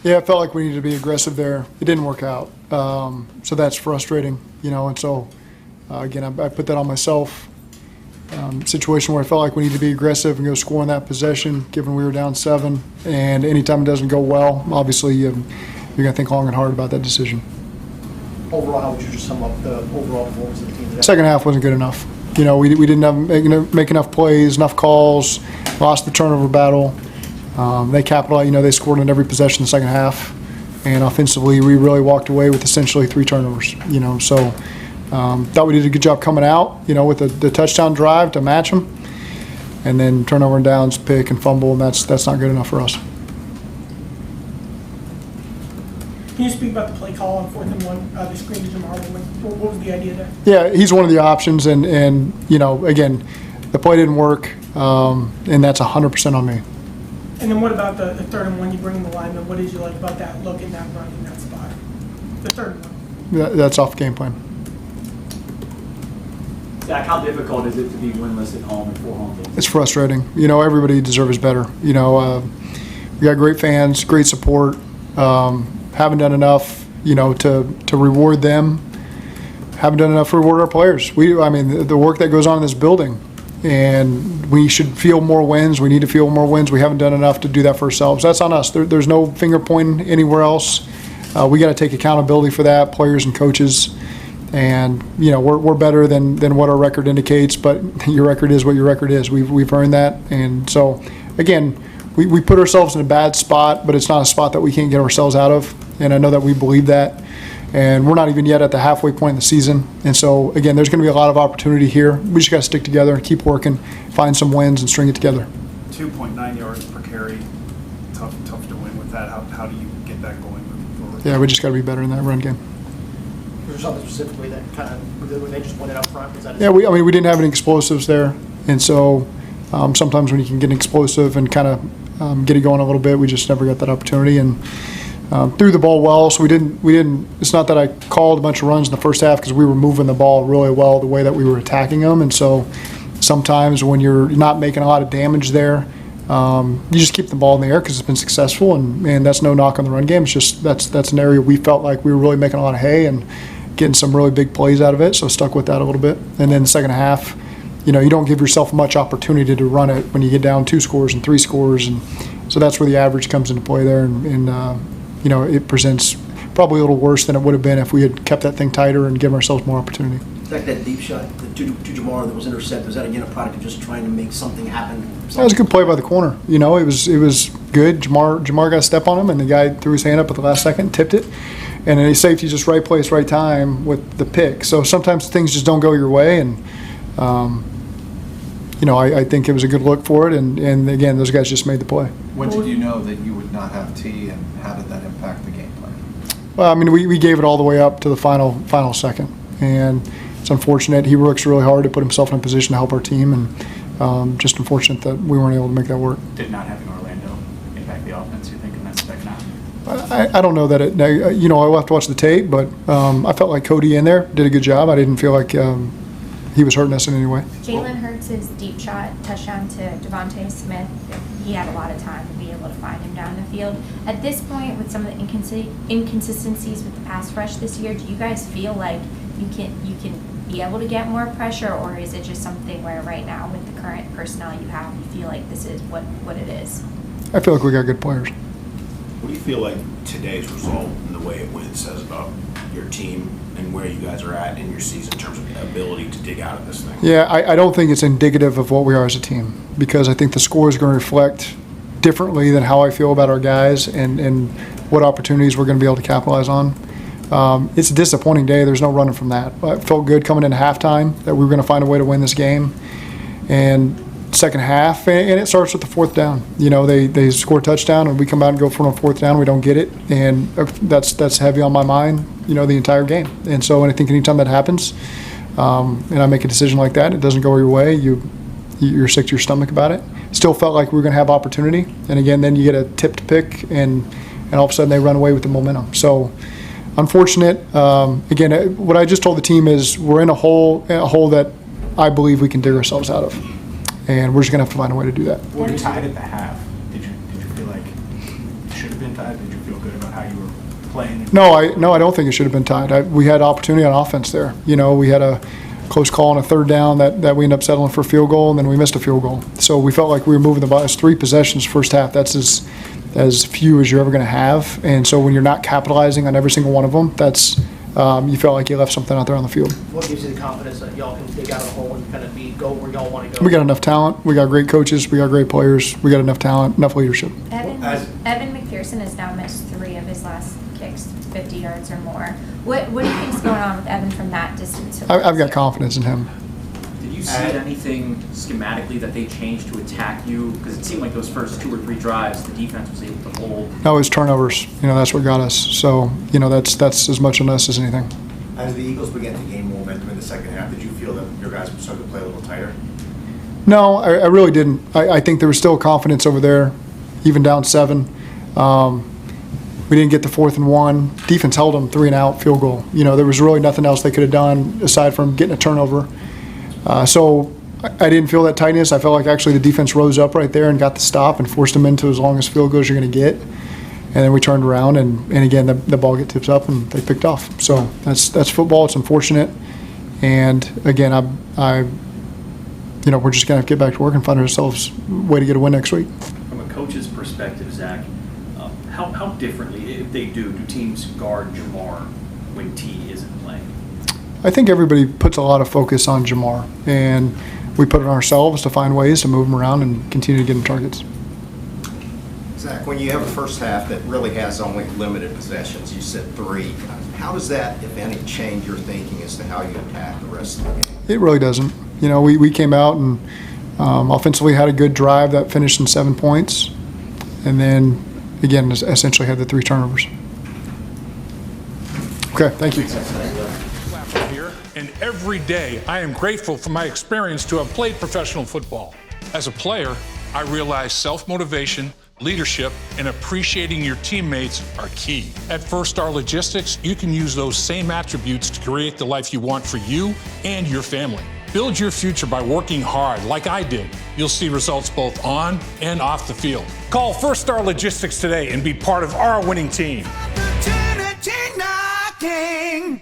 Yeah, it felt like we needed to be aggressive there. It didn't work out. So that's frustrating, and so, again, I put that on myself. Situation where I felt like we need to be aggressive and go score on that possession, given we were down 7. And anytime it doesn't go well, obviously you're going to think long and hard about that decision. Overall, how would you just sum up the overall performance of the team today? Second half wasn't good enough. We didn't make enough plays, enough calls, lost the turnover battle. They capitalized, they scored on every possession in the second half. And offensively, we really walked away with essentially 3 turnovers, so thought we did a good job coming out, with the touchdown drive to match them. And then turnover and downs, pick and fumble, and that's not good enough for us. Can you speak about the play call on 4th and 1, the screen to Jamar? What was the idea there? Yeah, he's one of the options, and again, the play didn't work, and that's 100% on me. And then what about the 3rd and 1? You bring in the lineman. What did you like about that look and that run in that spot? The 3rd and 1. That's off game plan. Zac, how difficult is it to be winless at home in 4 home games? It's frustrating. Everybody deserves better. We got great fans, great support. Haven't done enough, to reward them. Haven't done enough to reward our players. The work that goes on in this building, and we should feel more wins. We need to feel more wins. We haven't done enough to do that for ourselves. That's on us. There's no finger pointing anywhere else. We got to take accountability for that, players and coaches. And we're better than what our record indicates, but your record is what your record is. We've earned that, and so again, we put ourselves in a bad spot, but it's not a spot that we can't get ourselves out of. And I know that we believe that, and we're not even yet at the halfway point in the season. And so again, there's going to be a lot of opportunity here. We just got to stick together and keep working, find some wins, and string it together. 2.9 yards per carry, tough to win with that. How do you get that going moving forward? Yeah, we just got to be better in that run game. Was there something specifically that kind of they just wanted up front? Was that Yeah, we didn't have any explosives there, and so sometimes when you can get an explosive and kind of get it going a little bit, we just never got that opportunity and threw the ball well. So we didn't. It's not that I called a bunch of runs in the first half because we were moving the ball really well the way that we were attacking them, and so sometimes when you're not making a lot of damage there, you just keep the ball in the air because it's been successful, and that's no knock on the run game. It's just that's an area we felt like we were really making a lot of hay and getting some really big plays out of it, so stuck with that a little bit. And then the second half, you don't give yourself much opportunity to run it when you get down 2 scores and 3 scores, and so that's where the average comes into play there, and it presents probably a little worse than it would have been if we had kept that thing tighter and given ourselves more opportunity. Like that deep shot to Jamar that was intercepted, was that again a product of just trying to make something happen? That was a good play by the corner. It was good. Jamar got a step on him, and the guy threw his hand up at the last second, tipped it, and then safety just right place, right time with the pick. So sometimes things just don't go your way, and I think it was a good look for it, and again, those guys just made the play. When did you know that you would not have T, and how did that impact the game plan? Well, we gave it all the way up to the final second, and it's unfortunate. He works really hard to put himself in a position to help our team, and just unfortunate that we weren't able to make that work. Did not having Orlando impact the offense, you think, in that second half? I don't know that I'll have to watch the tape, but I felt like Cody in there did a good job. I didn't feel like he was hurting us in any way. Jalen Hurts' deep shot touchdown to Devontae Smith, he had a lot of time to be able to find him down the field. At this point, with some of the inconsistencies with the pass rush this year, do you guys feel like you can be able to get more pressure, or is it just something where right now with the current personnel you have, you feel like this is what it is? I feel like we got good players. What do you feel like today's result and the way it went says about your team and where you guys are at in your season in terms of ability to dig out of this thing? Yeah, I don't think it's indicative of what we are as a team, because I think the score is going to reflect differently than how I feel about our guys and what opportunities we're going to be able to capitalize on. It's a disappointing day. There's no running from that. I felt good coming into halftime that we were going to find a way to win this game. And second half, and it starts with the 4th down. They score a touchdown, and we come out and go for a 4th down. We don't get it, and that's heavy on my mind, the entire game. And so, I think anytime that happens, and I make a decision like that, it doesn't go your way, you're sick to your stomach about it. Still felt like we were going to have opportunity, and again, then you get a tipped pick, and all of a sudden they run away with the momentum. So, unfortunate. Again, what I just told the team is we're in a hole that I believe we can dig ourselves out of. And we're just going to have to find a way to do that. Were you tied at the half? Did you feel like you should have been tied? Did you feel good about how you were playing? No, I don't think it should have been tied. We had opportunity on offense there. You know, we had a close call on a third down that we ended up settling for a field goal, and then we missed a field goal. So we felt like we were moving the ball. It's 3 possessions first half. That's as few as you're ever going to have. And so when you're not capitalizing on every single one of them, that's you felt like you left something out there on the field. What gives you the confidence that y'all can dig out of the hole and kind of go where y'all want to go? We got enough talent. We got great coaches. We got great players. We got enough talent, enough leadership. Evan McPherson has now missed 3 of his last kicks, 50 yards or more. What do you think is going on with Evan from that distance? I've got confidence in him. Did you see anything schematically that they changed to attack you? Because it seemed like those first 2 or 3 drives, the defense was able to hold. No, it's turnovers. You know, that's what got us. So, you know, that's as much on us as anything. As the Eagles began to gain momentum in the second half, did you feel that your guys started to play a little tighter? No, I really didn't. I think there was still confidence over there, even down 7. We didn't get the 4th and 1. Defense held them 3-and-out field goal. You know, there was really nothing else they could have done aside from getting a turnover. So I didn't feel that tightness. I felt like actually the defense rose up right there and got the stop and forced them into as long as field goals you're going to get. And then we turned around and again the ball get tipped up and they picked off. So that's football. It's unfortunate. And again, you know, we're just going to have to get back to work and find ourselves a way to get a win next week. From a coach's perspective, Zach, how differently, if they do teams guard Jamar when T isn't playing? I think everybody puts a lot of focus on Jamar, and we put it on ourselves to find ways to move him around and continue to get him targets. Zach, when you have a first half that really has only limited possessions, you said 3, how does that, if any, change your thinking as to how you attack the rest of the game? It really doesn't. You know, we came out and offensively had a good drive that finished in 7 points, and then, again, essentially had the 3 turnovers. Okay, thank you. And every day, I am grateful for my experience to have played professional football. As a player, I realized self-motivation, leadership, and appreciating your teammates are key. At First Star Logistics, you can use those same attributes to create the life you want for you and your family. Build your future by working hard like I did. You'll see results both on and off the field. Call First Star Logistics today and be part of our winning team. Opportunity knocking.